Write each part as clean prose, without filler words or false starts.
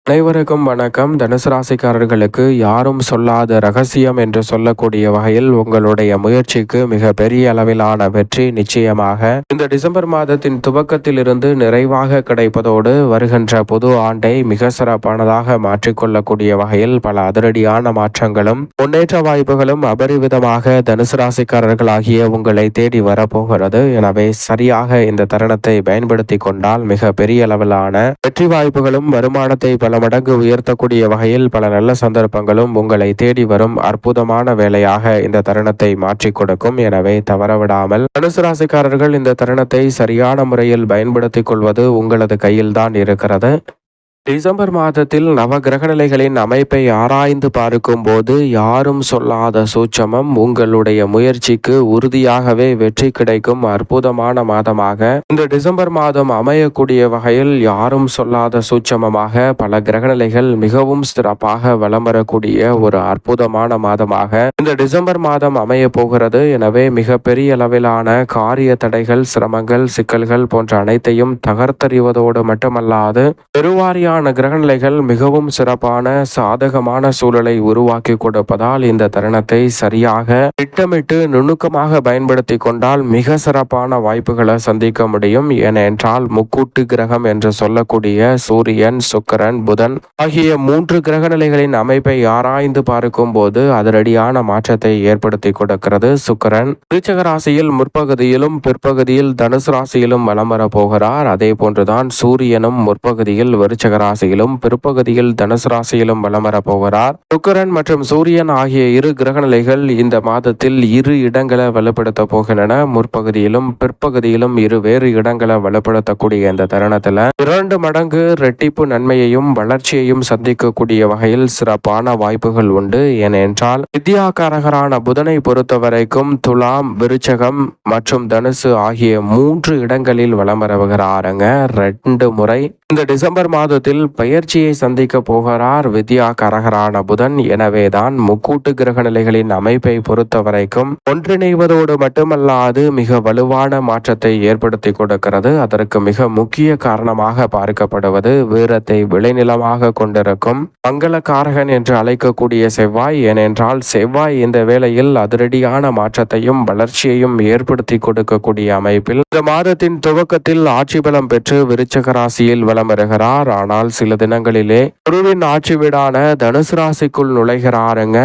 அனைவருக்கும் வணக்கம். தனுசு ராசிக்காரர்களுக்கு யாரும் சொல்லாத ரகசியம் என்று சொல்லக்கூடிய வகையில் உங்களுடைய முயற்சிக்கு மிக பெரிய அளவிலான வெற்றி நிச்சயமாக இந்த டிசம்பர் மாதத்தின் துவக்கத்தில் இருந்து நிறைவாக கிடைப்பதோடு வருகின்ற புது ஆண்டை மிக சிறப்பானதாக மாற்றிக்கொள்ளக்கூடிய வகையில் பல அதிரடியான மாற்றங்களும் முன்னேற்ற வாய்ப்புகளும் அபரிவிதமாக தனுசு ராசிக்காரர்களாகிய உங்களை தேடி வரப்போகிறது. எனவே சரியாக இந்த தருணத்தை பயன்படுத்தி கொண்டால் மிக பெரிய அளவிலான வெற்றி வாய்ப்புகளும் வருமானத்தை பல மடங்கு உயர்த்தக்கூடிய வகையில் பல நல்ல சந்தர்ப்பங்களும் உங்களை தேடி வரும் அற்புதமான வேலையாக இந்த தருணத்தை மாற்றிக் கொடுக்கும். எனவே தவறவிடாமல் தனுசு ராசிக்காரர்கள் இந்த தருணத்தை சரியான முறையில் பயன்படுத்திக் கொள்வது உங்களது கையில்தான் இருக்கிறது. டிசம்பர் மாதத்தில் நவ கிரகநிலைகளின் அமைப்பை ஆராய்ந்து பார்க்கும் போது யாரும் சொல்லாத சூட்சமம் உங்களுடைய முயற்சிக்கு உறுதியாகவே வெற்றி கிடைக்கும் அற்புதமான மாதமாக இந்த டிசம்பர் மாதம் அமையக்கூடிய வகையில் யாரும் சொல்லாத சூட்சமமாக பல கிரகநிலைகள் மிகவும் சிறப்பாக வலம் வரக்கூடிய ஒரு அற்புதமான மாதமாக இந்த டிசம்பர் மாதம் அமைய போகிறது. எனவே மிக பெரிய அளவிலான காரிய தடைகள், சிரமங்கள், சிக்கல்கள் போன்ற அனைத்தையும் தகர்த்தறிவதோடு மட்டுமல்லாது பெருவாரியான கிரகநிலைகள் மிகவும் சிறப்பான சாதகமான சூழலை உருவாக்கி கொடுப்பதால் இந்த தருணத்தை சரியாக திட்டமிட்டு நுணுக்கமாக பயன்படுத்தி கொண்டால் மிக சிறப்பான வாய்ப்புகளை சந்திக்க முடியும். ஏனென்றால் முக்கூட்டு கிரகம் என்று சொல்லக்கூடிய சூரியன், சுக்கிரன், புதன் ஆகிய 3 கிரகநிலைகளின் அமைப்பை ஆராய்ந்து பார்க்கும் போது அதிரடியான மாற்றத்தை ஏற்படுத்தி கொடுக்கிறது. சுக்கிரன் விருச்சிக ராசியில் முற்பகுதியிலும் பிற்பகுதியில் தனுசு ராசியிலும் வலம் வர போகிறார். அதே போன்றுதான் சூரியனும் முற்பகுதியில் விருச்சிக ராசியிலும் பிற்பகுதியில் தனுசு ராசியிலும் வலம் வர போகிறார். சுக்கிரன் மற்றும் சூரியன் ஆகிய 2 கிரகநிலைகள் இந்த மாதத்தில் 2 இடங்களை வலுப்படுத்த போகின்றன. முற்பகுதியிலும் பிற்பகுதியிலும் 2 வேறு இடங்களை வலுப்படுத்தக்கூடிய இந்த தருணத்தில் 2 மடங்கு ரெட்டிப்பு நன்மையையும் வளர்ச்சியையும் சந்திக்கக்கூடிய வகையில் சிறப்பான வாய்ப்புகள் உண்டு. ஏனென்றால் வித்யாகாரகரான புதனை பொறுத்தவரைக்கும் துலாம், விருச்சகம் மற்றும் தனுசு ஆகிய 3 இடங்களில் வலம் வருகிறாருங்க. 2 முறை இந்த டிசம்பர் மாதத்தில் பயிற்சியை சந்திக்க போகிறார் வித்யாகாரகரான புதன். எனவேதான் முக்கூட்டு கிரக நிலைகளின் அமைப்பை பொறுத்தவரைக்கும் ஒன்றிணைவதோடு மட்டுமல்லாது மிக வலுவான மாற்றத்தை ஏற்படுத்தி கொடுக்கிறது. அதற்கு மிக முக்கிய காரணமாக பார்க்கப்படுவது வீரத்தை விளைநிலமாக கொண்டிருக்கும் மங்களகாரகன் என்று அழைக்கக்கூடிய செவ்வாய். ஏனென்றால் செவ்வாய் இந்த வேளையில் அதிரடியான மாற்றத்தையும் வளர்ச்சியையும் ஏற்படுத்தி கொடுக்கக்கூடிய அமைப்பில் இந்த மாதத்தின் துவக்கத்தில் ஆட்சி பலம் பெற்று விருச்சிக ராசியில் வலம் வருகிறார். ஆனால் சில தினங்களிலே குருவின் ஆட்சி வீடான தனுசு ராசிக்குள் நுழைகிறாருங்க.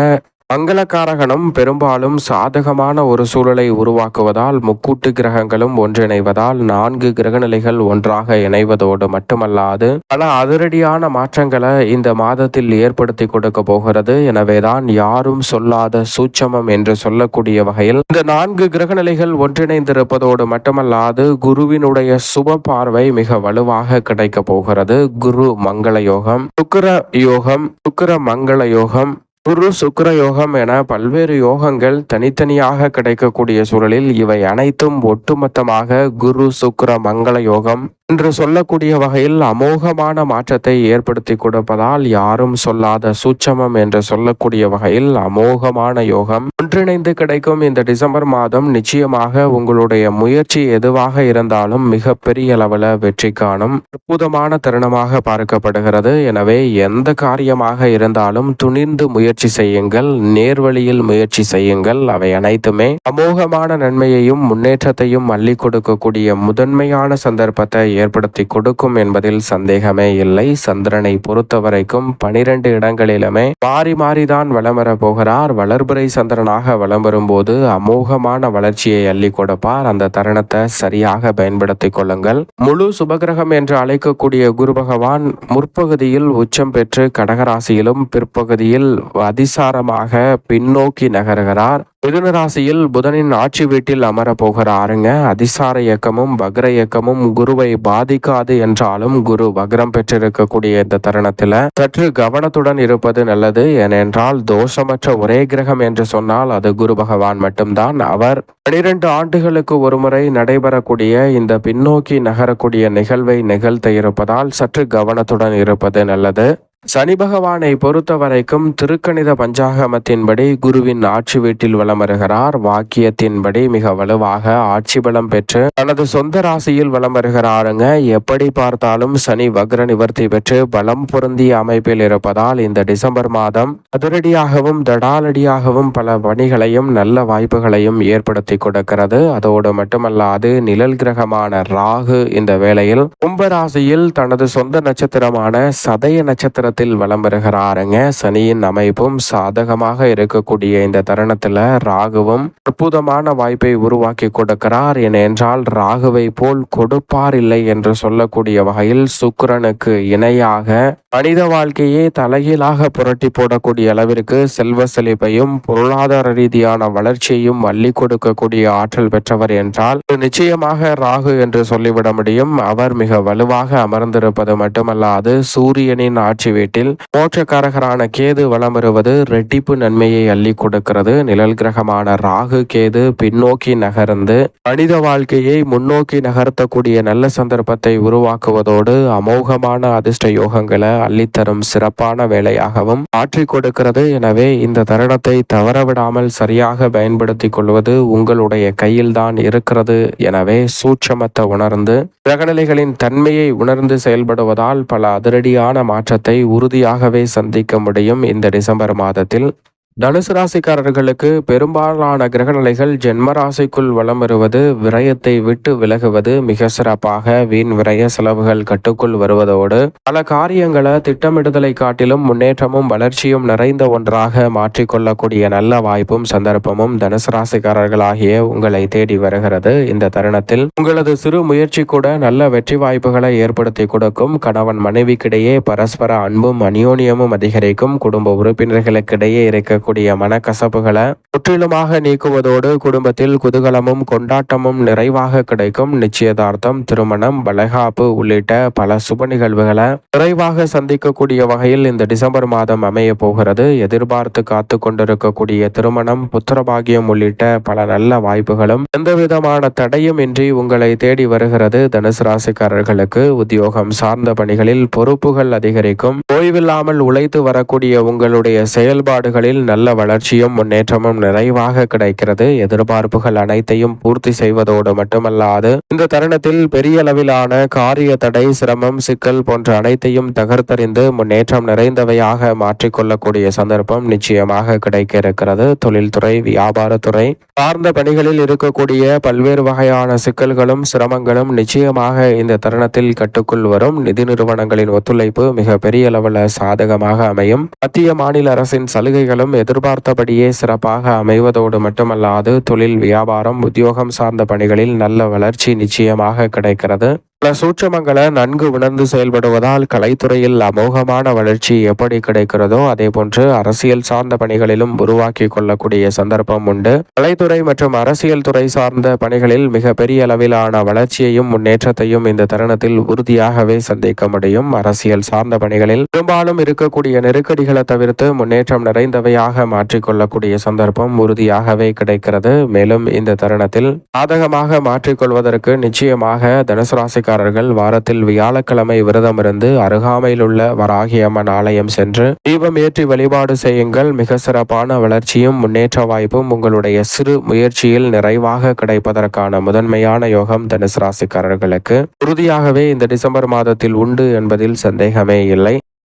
மங்களகாரகனும் பெரும்பாலும் சாதகமான ஒரு சூழலை உருவாக்குவதால் முக்கூட்டு கிரகங்களும் ஒன்றிணைவதால் 4 கிரகநிலைகள் ஒன்றாக இணைவதோடு மட்டுமல்லாது பல அதிரடியான மாற்றங்களை இந்த மாதத்தில் ஏற்படுத்தி கொடுக்க போகிறது. எனவேதான் யாரும் சொல்லாத சூட்சமம் என்று சொல்லக்கூடிய வகையில் இந்த 4 கிரகநிலைகள் ஒன்றிணைந்திருப்பதோடு மட்டுமல்லாது குருவினுடைய சுப பார்வை மிக வலுவாக கிடைக்க போகிறது. குரு மங்கள யோகம், சுக்கிர யோகம், சுக்கிர மங்கள யோகம், குரு சுக்கிர யோகம் என பல்வேறு யோகங்கள் தனித்தனியாக கிடைக்கக்கூடிய சூழலில் இவை அனைத்தும் ஒட்டுமொத்தமாக குரு சுக்கிர மங்கள யோகம் என்று சொல்லக்கூடிய வகையில் அமோகமான மாற்றத்தை ஏற்படுத்தி கொடுப்பதால் யாரும் சொல்லாத சூட்சமம் என்று சொல்லக்கூடிய வகையில் அமோகமான யோகம் ஒன்றிணைந்து கிடைக்கும். இந்த டிசம்பர் மாதம் நிச்சயமாக உங்களுடைய முயற்சி எதுவாக இருந்தாலும் மிக பெரிய அளவில் வெற்றி காணும் அற்புதமான தருணமாக பார்க்கப்படுகிறது. எனவே எந்த காரியமாக இருந்தாலும் துணிந்து முயற்சி செய்யுங்கள், நேர்வழியில் முயற்சி செய்யுங்கள். அவை அனைத்துமே அமோகமான நன்மையையும் முன்னேற்றத்தையும் அள்ளி கொடுக்கக்கூடிய முதன்மையான சந்தர்ப்பத்தை ஏற்படுத்தி கொடுக்கும் என்பதில் சந்தேகமே இல்லை. சந்திரனை பொறுத்தவரைக்கும் 12 இடங்களிலுமே மாறி மாறிதான் வலம் வர போகிறார். வளர்பிறை சந்திரனாக வலம் வரும்போது அமோகமான வளர்ச்சியை அள்ளி கொடுப்பார். அந்த தருணத்தை சரியாக பயன்படுத்திக் கொள்ளுங்கள். முழு சுபகிரகம் என்று அழைக்கக்கூடிய குரு பகவான் முற்பகுதியில் உச்சம் பெற்று கடகராசியிலும் பிற்பகுதியில் அதிசாரமாக பின்னோக்கி நகர்கிறார். மிதுன ராசியில் புதனின் ஆட்சி வீட்டில் அமர போகிறாருங்க. அதிசார இயக்கமும் வக்ர இயக்கமும் குருவை பாதிக்காது என்றாலும் குரு வக்ரம் பெற்றிருக்கக்கூடிய இந்த தருணத்தில் சற்று கவனத்துடன் இருப்பது நல்லது. ஏனென்றால் தோஷமற்ற ஒரே கிரகம் என்று சொன்னால் அது குரு பகவான் மட்டும்தான். அவர் 12 ஆண்டுகளுக்கு ஒருமுறை நடைபெறக்கூடிய இந்த பின்னோக்கி நகரக்கூடிய நிகழ்வை நிகழ்த்த இருப்பதால் சற்று கவனத்துடன் இருப்பது நல்லது. சனி பகவானை பொறுத்த வரைக்கும் திருக்கணித பஞ்சாகமத்தின்படி குருவின் ஆட்சி வீட்டில் வலம் வருகிறார். வாக்கியத்தின்படி மிக வலுவாக ஆட்சி பலம் பெற்று தனது சொந்த ராசியில் வலம் வருகிறாருங்க. எப்படி பார்த்தாலும் சனி வக்ர நிவர்த்தி பெற்று பலம் பொருந்திய அமைப்பில் இருப்பதால் இந்த டிசம்பர் மாதம் அதிரடியாகவும் தடாலடியாகவும் பல பணிகளையும் நல்ல வாய்ப்புகளையும் ஏற்படுத்தி கொடுக்கிறது. அதோடு மட்டுமல்லாது நிழல் கிரகமான ராகு இந்த வேளையில் கும்பராசியில் தனது சொந்த நட்சத்திரமான சதய நட்சத்திர வலம் வருகிறாருங்க. சனியின் அமைப்பும் சாதகமாக இருக்கக்கூடிய இந்த தருணத்துல ராகுவும் அற்புதமான வாய்ப்பை உருவாக்கி கொடுக்கிறார். ஏனென்றால் ராகுவை போல் கொடுப்பார் இல்லை என்று சொல்லக்கூடிய வகையில் சுக்கிரனுக்கு இணையாக மனித வாழ்க்கையே தலைகீழாக புரட்டி போடக்கூடிய அளவிற்கு செல்வ செழிப்பையும் பொருளாதார ரீதியான வளர்ச்சியையும் அள்ளி கொடுக்கக்கூடிய ஆற்றல் பெற்றவர் என்றால் நிச்சயமாக ராகு என்று சொல்லிவிட முடியும். அவர் மிக வலுவாக அமர்ந்திருப்பது மட்டுமல்லாது சூரியனின் ஆட்சி வீட்டில் மோட்சக்காரகரான கேது வலம் வருவது ரெட்டிப்பு நன்மையை அள்ளி கொடுக்கிறது. நிழல் கிரகமான ராகு கேது பின்னோக்கி நகர்ந்து மனித வாழ்க்கையை முன்னோக்கி நகர்த்தக்கூடிய நல்ல சந்தர்ப்பத்தை உருவாக்குவதோடு அமோகமான அதிர்ஷ்ட யோகங்களை அள்ளித்தரும் சிறப்பான வேலையாகவும் ஆற்றி கொடுக்கிறது. எனவே இந்த தருணத்தை தவறவிடாமல் சரியாக பயன்படுத்திக் கொள்வது உங்களுடைய கையில்தான் இருக்கிறது. எனவே சூட்சமத்தை உணர்ந்து கிரகநிலைகளின் தன்மையை உணர்ந்து செயல்படுவதால் பல அதிரடியான மாற்றத்தை உறுதியாகவே சந்திக்க முடியும். இந்த டிசம்பர் மாதத்தில் தனுசு ராசிக்காரர்களுக்கு பெரும்பாலான கிரகநிலைகள் ஜென்ம ராசிக்குள் வலம் வருவது, விரயத்தை விட்டு விலகுவது, மிக சிறப்பாக வீண் விரய செலவுகள் கட்டுக்குள் வருவதோடு பல காரியங்களை திட்டமிடுதலை காட்டிலும் முன்னேற்றமும் வளர்ச்சியும் நிறைந்த ஒன்றாக மாற்றிக்கொள்ளக்கூடிய நல்ல வாய்ப்பும் சந்தர்ப்பமும் தனுசு ராசிக்காரர்களாகிய உங்களை தேடி வருகிறது. இந்த தருணத்தில் உங்களது சிறு முயற்சி கூட நல்ல வெற்றி வாய்ப்புகளை ஏற்படுத்தி கொடுக்கும். கணவன் மனைவிக்கிடையே பரஸ்பர அன்பும் அந்யோன்யமும் அதிகரிக்கும். குடும்ப உறுப்பினர்களுக்கிடையே இருக்கக்கூடிய மனக்கசப்புகளை முற்றிலுமாக நீக்குவதோடு குடும்பத்தில் குதூகலமும் கொண்டாட்டமும் நிறைவாக கிடைக்கும். நிச்சயதார்த்தம், திருமணம், வளைகாப்பு உள்ளிட்ட பல சுப நிகழ்வுகளை நிறைவாக சந்திக்கக்கூடிய வகையில் இந்த டிசம்பர் மாதம் அமைய போகிறது. எதிர்பார்த்து காத்து கொண்டிருக்கக்கூடிய திருமணம், புத்திரபாகியம் உள்ளிட்ட பல நல்ல வாய்ப்புகளும் எந்தவிதமான தடையும் இன்றி உங்களை தேடி வருகிறது. தனுசு ராசிக்காரர்களுக்கு உத்தியோகம் சார்ந்த பணிகளில் பொறுப்புகள் அதிகரிக்கும். ஓய்வில்லாமல் உழைத்து வரக்கூடிய உங்களுடைய செயல்பாடுகளில் நல்ல வளர்ச்சியும் முன்னேற்றமும் நிறைவாக கிடைக்கிறது. எதிர்பார்ப்புகள் அனைத்தையும் பூர்த்தி செய்வதோடு மட்டுமல்லாது இந்த தருணத்தில் பெரிய அளவிலான காரிய தடை, சிரமம், சிக்கல் போன்ற அனைத்தையும் தகர்த்தறிந்து முன்னேற்றம் நிறைந்தவையாக மாற்றிக்கொள்ளக்கூடிய சந்தர்ப்பம் நிச்சயமாக கிடைக்க இருக்கிறது. தொழில்துறை, வியாபாரத்துறை சார்ந்த பணிகளில் இருக்கக்கூடிய பல்வேறு வகையான சிக்கல்களும் சிரமங்களும் நிச்சயமாக இந்த தருணத்தில் கட்டுக்குள் வரும். நிதி நிறுவனங்களின் ஒத்துழைப்பு மிக பெரிய அளவில் சாதகமாக அமையும். மத்திய மாநில அரசின் சலுகைகளும் எதிர்பார்த்தபடியே சிறப்பாக அமைவதோடு மட்டுமல்லாது தொழில், வியாபாரம், உத்தியோகம் சார்ந்த பணிகளில் நல்ல வளர்ச்சி நிச்சயமாக கிடைக்கிறது. பல சூட்சமங்களை நன்கு உணர்ந்து செயல்படுவதால் கலைத்துறையில் அமோகமான வளர்ச்சி எப்படி கிடைக்கிறதோ அதே போன்று அரசியல் சார்ந்த பணிகளிலும் உருவாக்கி கொள்ளக்கூடிய சந்தர்ப்பம் உண்டு. கலைத்துறை மற்றும் அரசியல் துறை சார்ந்த பணிகளில் மிக பெரிய அளவிலான வளர்ச்சியையும் முன்னேற்றத்தையும் இந்த தருணத்தில் உறுதியாகவே சந்திக்க முடியும். அரசியல் சார்ந்த பணிகளில் பெரும்பாலும் இருக்கக்கூடிய நெருக்கடிகளை தவிர்த்து முன்னேற்றம் நிறைந்தவையாக மாற்றிக்கொள்ளக்கூடிய சந்தர்ப்பம் உறுதியாகவே கிடைக்கிறது. மேலும் இந்த தருணத்தில் சாதகமாக மாற்றிக்கொள்வதற்கு நிச்சயமாக தனுசு ராசி வாரத்தில் வியாழக்கிழமை விரதமிருந்து அருகாமையில் உள்ள வராகி அம்மன் ஆலயம் சென்று தீபம் ஏற்றி வழிபாடு செய்யுங்கள். மிக சிறப்பான வளர்ச்சியும் முன்னேற்ற வாய்ப்பும் உங்களுடைய சிறு முயற்சியில் நிறைவாக கிடைப்பதற்கான முதன்மையான யோகம் தனுசு ராசிக்காரர்களுக்கு உறுதியாகவே இந்த டிசம்பர் மாதத்தில் உண்டு என்பதில் சந்தேகமே இல்லை.